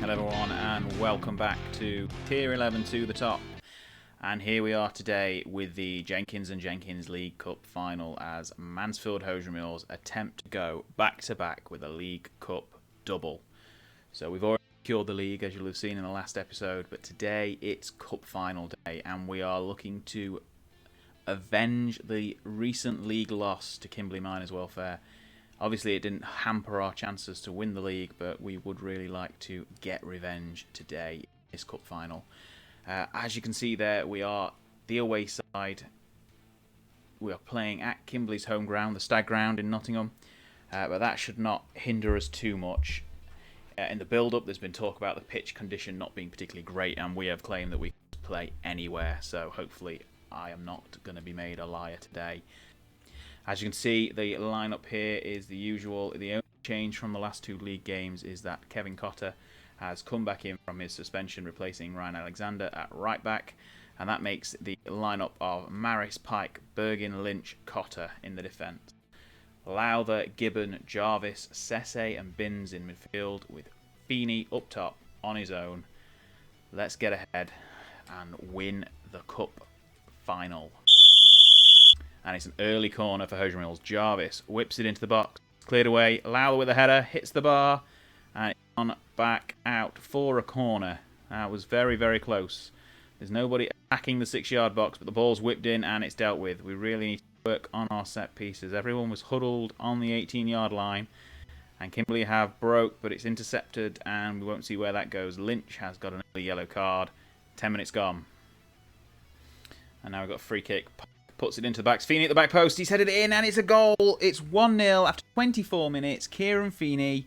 Hello everyone and welcome back to Tier 11 to the top. And here we are today with the Jenkins and Jenkins League Cup final as Mansfield Hosiery Mills attempt to go back to back with a League Cup double. So we've already secured the league, as you'll have seen in the last episode, but today it's Cup final day and we are looking to avenge the recent league loss to Kimberley Miners Welfare. Obviously, it didn't hamper our chances to win the league, but we would really like to get revenge today in this cup final. As you can see there, we are the away side. We are playing at Kimberley's home ground, the Stag Ground in Nottingham, but that should not hinder us too much. In the build-up, there's been talk about the pitch condition not being particularly great, and we have claimed that we can play anywhere, so hopefully I am not going to be made a liar today. As you can see, the lineup here is the usual. The only change from the last two league games is that Kevin Cotter has come back in from his suspension, replacing Ryan Alexander at right back, and that makes the lineup of Maris, Pike, Bergin, Lynch, Cotter in the defence. Lowther, Gibbon, Jarvis, Sesse and Binns in midfield, with Feeney up top on his own. Let's get ahead and win the cup final. And it's an early corner for Hosiery Mills. Jarvis whips it into the box, cleared away. Lowther with a header, hits the bar, and it's on back out for a corner. That was very, very close. There's nobody attacking the 6-yard box, but the ball's whipped in and it's dealt with. We really need to work on our set pieces. Everyone was huddled on the 18-yard line, and Kimberley have broke, but it's intercepted, and we won't see where that goes. Lynch has got an early yellow card. 10 minutes gone. And now we've got a free kick. Puts it into the back. Feeney at the back post. He's headed it in and it's a goal. It's 1-0 after 24 minutes. Kieran Feeney.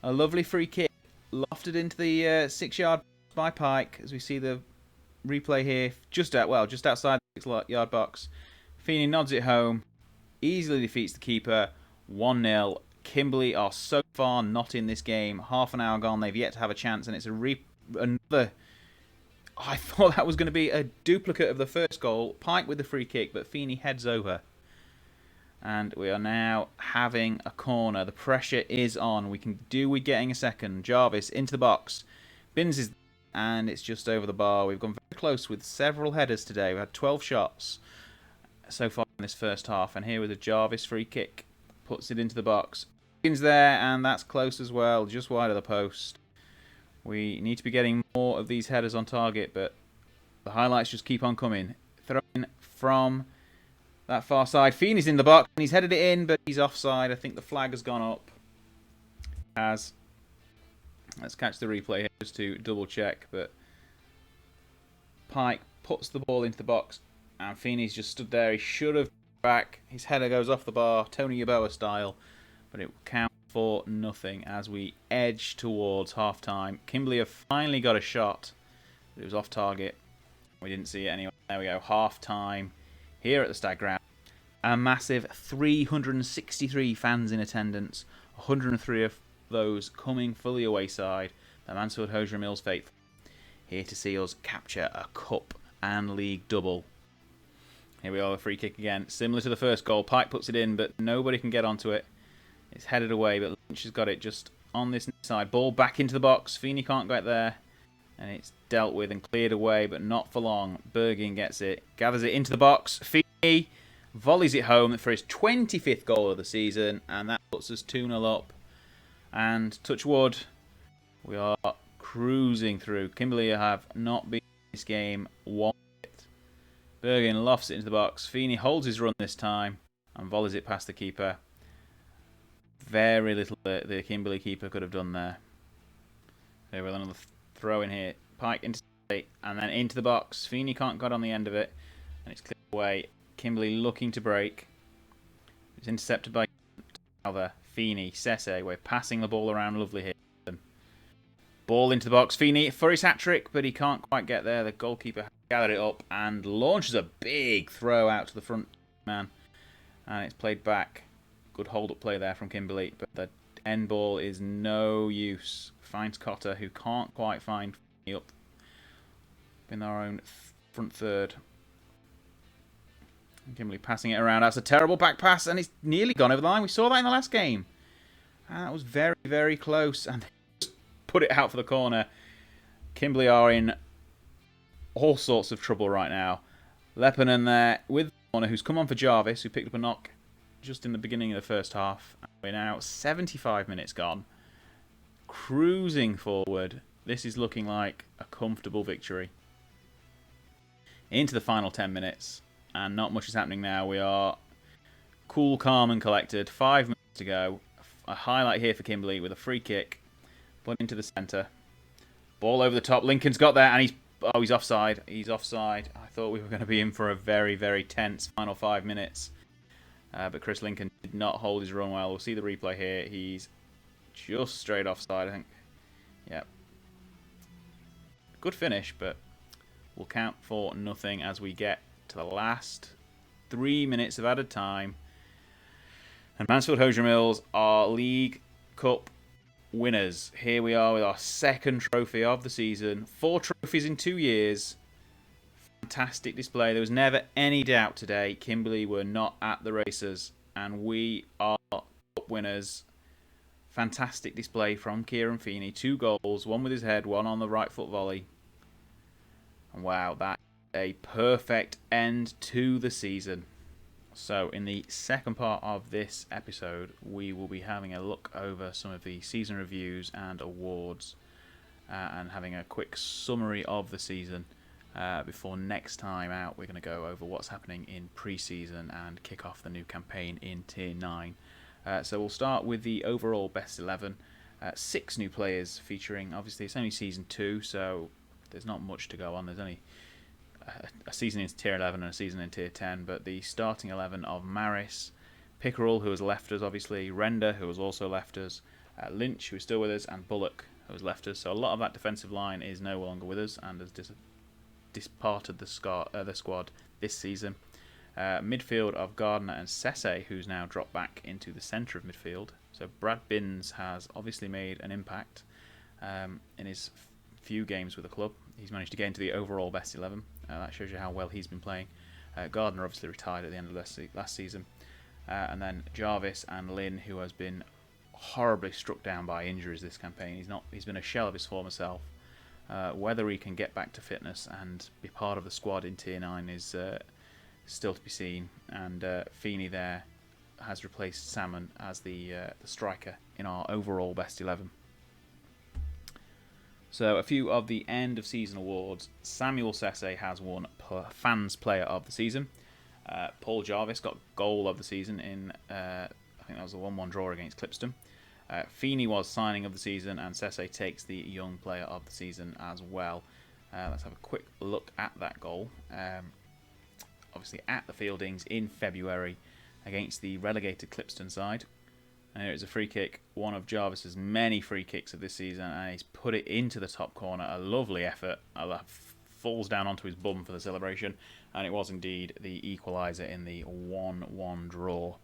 A lovely free kick. Lofted into the 6-yard by Pike. As we see the replay here. Just outside the 6-yard box. Feeney nods it home. Easily defeats the keeper. 1-0. Kimberley are so far not in this game. Half an hour gone. They've yet to have a chance. And it's another... I thought that was going to be a duplicate of the first goal. Pike with the free kick, but Feeney heads over. And we are now having a corner. The pressure is on. We can do with getting a second. Jarvis into the box. Binns is... And it's just over the bar. We've gone very close with several headers today. We've had 12 shots so far in this first half. And here with a Jarvis free kick. Puts it into the box. Binns there, and that's close as well. Just wide of the post. We need to be getting more of these headers on target, but the highlights just keep on coming. Thrown from that far side. Feeney's in the box, and he's headed it in, but he's offside. I think the flag has gone up. Let's catch the replay here just to double check, but Pike puts the ball into the box, and Feeney's just stood there. He should have back. His header goes off the bar, Tony Yeboah style, but it will count for nothing as we edge towards half-time. Kimberley have finally got a shot. It was off target. We didn't see it anyway. There we go. Half-time here at the Stag Ground. A massive 363 fans in attendance. 103 of those coming fully away side. The Mansfield Hosiery Mills faithful. Here to see us capture a cup and league double. Here we are, a free kick again. Similar to the first goal. Pike puts it in, but nobody can get onto it. It's headed away, but Lynch has got it just on this side. Ball back into the box. Feeney can't get there. And it's dealt with and cleared away, but not for long. Bergin gets it. Gathers it into the box. Feeney volleys it home for his 25th goal of the season. And that puts us 2-0 up. And touch wood, we are cruising through. Kimberley have not been in this game one bit. Bergin lofts it into the box. Feeney holds his run this time and volleys it past the keeper. Very little the Kimberley keeper could have done there. There with another throw in here. Pike into and then into the box. Feeney can't get on the end of it, and it's cleared away. Kimberley looking to break. It's intercepted by Lowther. Feeney, Sesse. We're passing the ball around lovely here. Ball into the box. Feeney for his hat-trick, but he can't quite get there. The goalkeeper gathered it up and launches a big throw out to the front man. And it's played back. Good hold-up play there from Kimberley, but the end ball is no use. Finds Cotter, who can't quite find Feeney up in our own front third. Kimberley passing it around. That's a terrible back pass, and it's nearly gone over the line. We saw that in the last game. And that was very, very close. And put it out for the corner. Kimberley are in all sorts of trouble right now. Leppanen there with the corner, who's come on for Jarvis, who picked up a knock just in the beginning of the first half. We're now 75 minutes gone. Cruising forward. This is looking like a comfortable victory. Into the final 10 minutes, and not much is happening now. We are cool, calm and collected. 5 minutes to go. A highlight here for Kimberley with a free kick. Put into the centre. Ball over the top. Lincoln's got there, and he's offside. He's offside. I thought we were going to be in for a very, very tense final 5 minutes. But Chris Lincoln did not hold his run well. We'll see the replay here. He's just straight offside, I think. Yep. Good finish, but we'll count for nothing as we get to the last 3 minutes of added time. And Mansfield Hosiery Mills are League Cup winners. Here we are with our second trophy of the season. 4 trophies in 2 years. Fantastic display. There was never any doubt today Kimberley were not at the races, and we are cup winners. Fantastic display from Kieran Feeney. 2 goals, one with his head, one on the right foot volley. And wow, that's a perfect end to the season. So in the second part of this episode, we will be having a look over some of the season reviews and awards, and having a quick summary of the season. Before next time out, we're going to go over what's happening in pre-season and kick off the new campaign in Tier 9. So we'll start with the overall best 11. 6 new players featuring, obviously it's only Season 2, so there's not much to go on. There's only a season in Tier 11 and a season in Tier 10, but the starting 11 of Maris, Pickerel, who has left us obviously, Render, who has also left us, Lynch, who is still with us, and Bullock, who has left us. So a lot of that defensive line is no longer with us and has departed the squad this season. Midfield of Gardner and Sesse, who's now dropped back into the centre of midfield. So Brad Binns has obviously made an impact in his few games with the club. He's managed to get into the overall best 11. That shows you how well he's been playing. Gardner obviously retired at the end of last season. And then Jarvis and Lynn, who has been horribly struck down by injuries this campaign. He's been a shell of his former self. Whether he can get back to fitness and be part of the squad in Tier 9 is still to be seen. And Feeney there has replaced Salmon as the striker in our overall best 11. So a few of the end of season awards. Samuel Sesse has won Fans Player of the Season. Paul Jarvis got Goal of the Season in, I think that was a 1-1 draw against Clipston. Feeney was Signing of the Season, and Sesse takes the Young Player of the Season as well. Let's have a quick look at that goal. Obviously at the Fieldings in February against the relegated Clipston side. And here is a free kick, one of Jarvis's many free kicks of this season, and he's put it into the top corner. A lovely effort. Falls down onto his bum for the celebration, and it was indeed the equaliser in the 1-1 draw,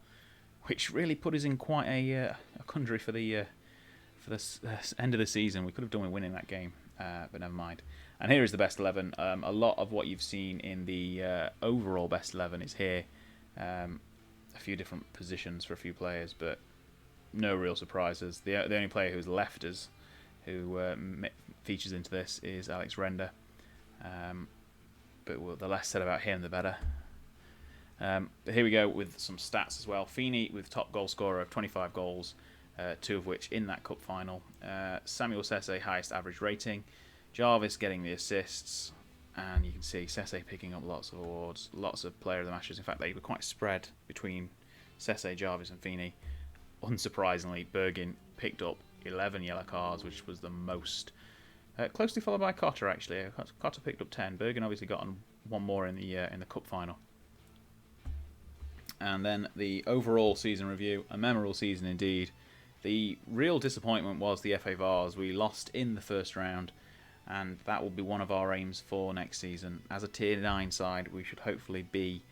which really put us in quite a quandary for the end of the season. We could have done with winning that game, but never mind. And here is the best 11. A lot of what you've seen in the overall best 11 is here. A few different positions for a few players, but no real surprises. The only player who's left us, who features into this, is Alex Render. But the less said about him, the better. Here we go with some stats as well. Feeney with top goal scorer of 25 goals, 2 of which in that cup final. Samuel Sesse, highest average rating. Jarvis getting the assists. And you can see Sesse picking up lots of awards, lots of player of the matches. In fact, they were quite spread between Sesse, Jarvis and Feeney. Unsurprisingly, Bergin picked up 11 yellow cards, which was the most. Closely followed by Cotter, actually. Cotter picked up 10. Bergin obviously got on 1 more in the cup final. And then the overall season review, a memorable season indeed. The real disappointment was the FA Vars. We lost in the first round, and that will be one of our aims for next season. As a Tier 9 side, we should hopefully be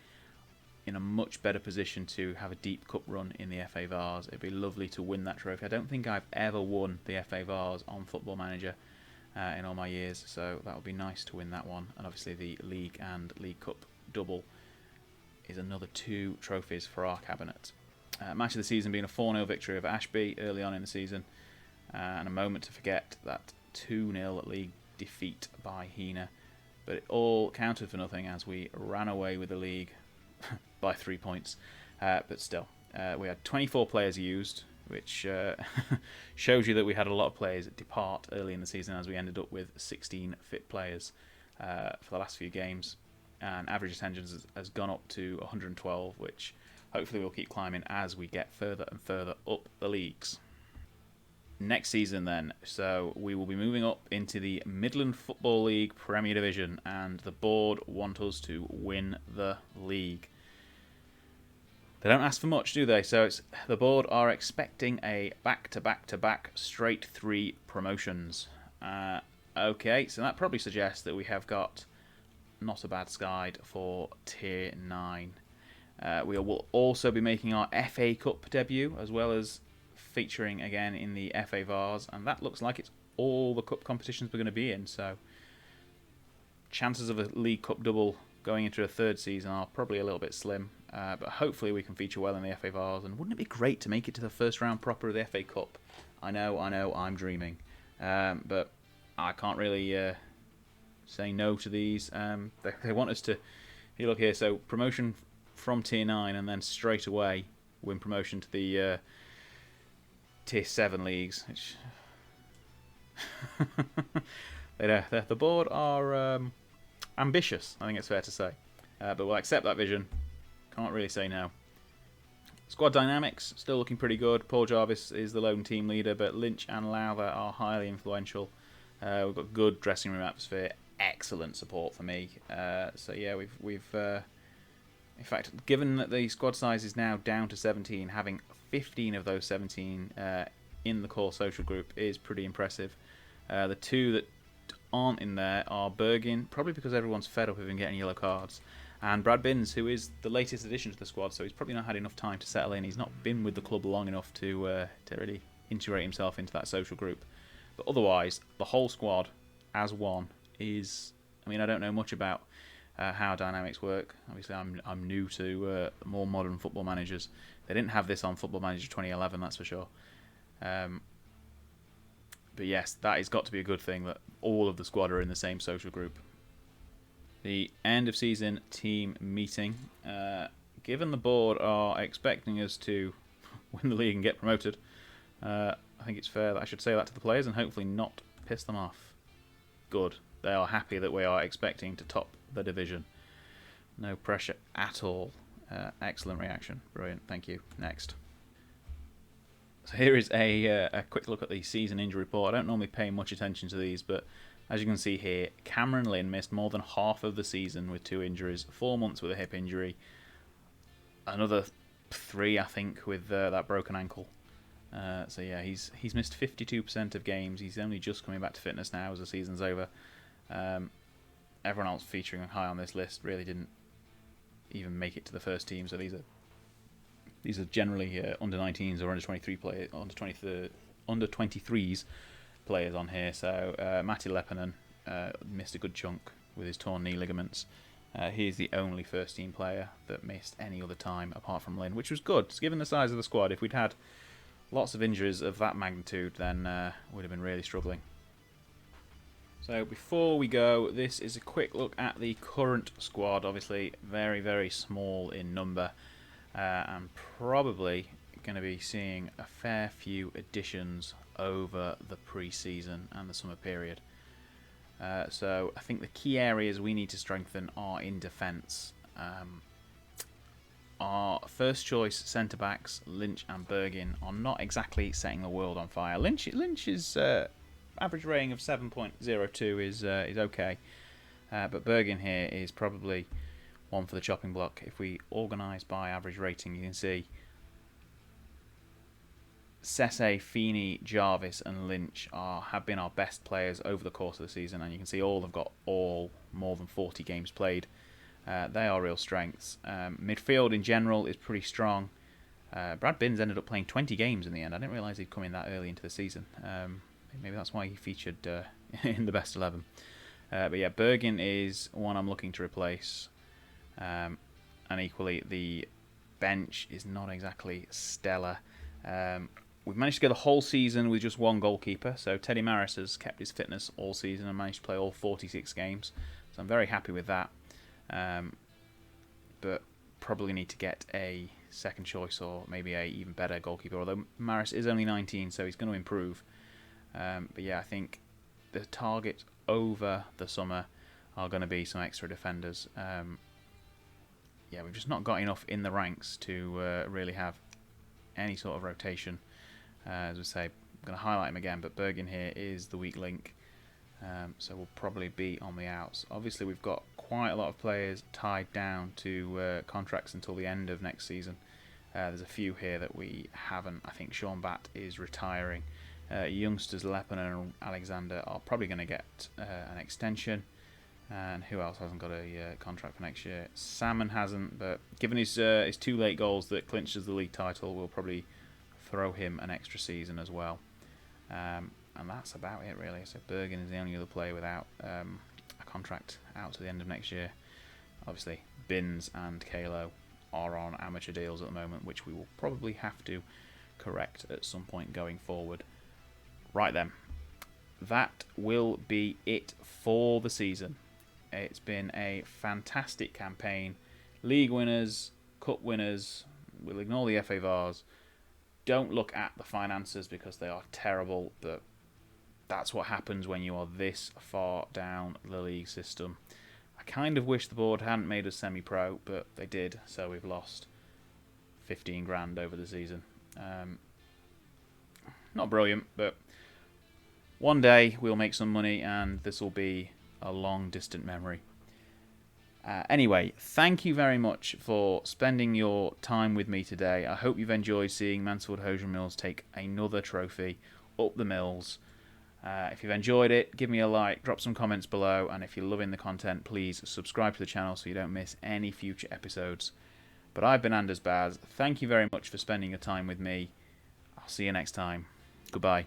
in a much better position to have a deep cup run in the FA Vars. It'd be lovely to win that trophy. I don't think I've ever won the FA Vars on Football Manager in all my years, so that would be nice to win that one. And obviously the League and League Cup double is another 2 trophies for our cabinet. Match of the season being a 4-0 victory over Ashby early on in the season. and a moment to forget that 2-0 league defeat by Hina. But it all counted for nothing as we ran away with the league by 3 points. But still, we had 24 players used, which shows you that we had a lot of players depart early in the season, as we ended up with 16 fit players for the last few games. And average attendance has gone up to 112, which hopefully will keep climbing as we get further and further up the leagues. Next season then, so we will be moving up into the Midland Football League Premier Division, and the board want us to win the league. They don't ask for much, do they? So the board are expecting a back-to-back-to-back straight 3 promotions. Okay, so that probably suggests that we have got not a bad side for Tier 9. We will also be making our FA Cup debut, as well as featuring again in the FA Vars, and that looks like it's all the cup competitions we're going to be in, so chances of a League Cup double going into a third season are probably a little bit slim, but hopefully we can feature well in the FA Vars. And wouldn't it be great to make it to the first round proper of the FA Cup? I know, I'm dreaming, but I can't really say no to these. They want us to, if you look here, so promotion from Tier 9 and then straight away win promotion to the Tier 7 leagues, which the board are ambitious, I think it's fair to say, but we'll accept that vision. Can't really say no. Squad dynamics still looking pretty good. Paul Jarvis is the lone team leader, but Lynch and Lowther are highly influential. We've got good dressing room atmosphere, excellent support for me. So yeah, we've in fact, given that the squad size is now down to 17, having 15 of those 17 in the core social group is pretty impressive. The 2 that aren't in there are Bergin, probably because everyone's fed up of him getting yellow cards, and Brad Binns, who is the latest addition to the squad, so he's probably not had enough time to settle in. He's not been with the club long enough to really integrate himself into that social group. But otherwise, the whole squad as one is... I mean, I don't know much about how dynamics work. Obviously, I'm new to more modern football managers. They didn't have this on Football Manager 2011, that's for sure. But yes, that has got to be a good thing that all of the squad are in the same social group. The end of season team meeting. Given the board are expecting us to win the league and get promoted, I think it's fair that I should say that to the players and hopefully not piss them off. Good. They are happy that we are expecting to top the division. No pressure at all. Excellent reaction. Brilliant. Thank you. Next. So here is a quick look at the season injury report. I don't normally pay much attention to these, but as you can see here, Cameron Lynn missed more than half of the season with 2 injuries, 4 months with a hip injury, another 3, I think, with that broken ankle. So yeah, he's missed 52% of games. He's only just coming back to fitness now as the season's over. Everyone else featuring high on this list really didn't even make it to the first team. So these are generally under 19s or under 23 players, under 23s players on here. So Matti Leppänen missed a good chunk with his torn knee ligaments. He's the only first team player that missed any other time apart from Lynn, which was good. Given the size of the squad, if we'd had lots of injuries of that magnitude, then we'd have been really struggling. So before we go, this is a quick look at the current squad. Obviously very, very small in number, and probably going to be seeing a fair few additions over the pre-season and the summer period. So I think the key areas we need to strengthen are in defence. Our first choice centre-backs, Lynch and Bergin, are not exactly setting the world on fire. Lynch's average rating of 7.02 is okay, but Bergin here is probably one for the chopping block. If we organise by average rating, you can see Sesse, Feeney, Jarvis and Lynch have been our best players over the course of the season, and you can see all have got more than 40 games played. They are real strengths. Midfield in general is pretty strong. Brad Binns ended up playing 20 games in the end. I didn't realise he'd come in that early into the season. Maybe that's why he featured in the best 11. But yeah, Bergin is one I'm looking to replace. And equally, the bench is not exactly stellar. We've managed to get a whole season with just one goalkeeper. So Teddy Maris has kept his fitness all season and managed to play all 46 games. So I'm very happy with that. But probably need to get a second choice or maybe a even better goalkeeper. Although Maris is only 19, so he's going to improve. But yeah, I think the target over the summer are going to be some extra defenders. Yeah, we've just not got enough in the ranks to really have any sort of rotation. As we say, I'm going to highlight him again, but Bergen here is the weak link, so we'll probably be on the outs. Obviously, we've got quite a lot of players tied down to contracts until the end of next season. There's a few here that we haven't. I think Sean Batt is retiring. Youngsters Leppen and Alexander are probably going to get an extension. And who else hasn't got a contract for next year? Salmon hasn't, but given his 2 late goals that clinches the league title, we'll probably throw him an extra season as well. And that's about it, really. So Bergen is the only other player without a contract out to the end of next year. Obviously, Binns and Kalo are on amateur deals at the moment, which we will probably have to correct at some point going forward. Right then, that will be it for the season. It's been a fantastic campaign. League winners, cup winners. We'll ignore the FA Vars. Don't look at the finances because they are terrible, but that's what happens when you are this far down the league system. I kind of wish the board hadn't made us semi-pro, but they did, so we've lost 15 grand over the season. Not brilliant, but one day we'll make some money and this will be a long distant memory. Anyway, thank you very much for spending your time with me today. I hope you've enjoyed seeing Mansfield Hosiery Mills take another trophy up the Mills. If you've enjoyed it, give me a like, drop some comments below, and if you're loving the content, please subscribe to the channel so you don't miss any future episodes. But I've been Anderzbaz. Thank you very much for spending your time with me. I'll see you next time. Goodbye.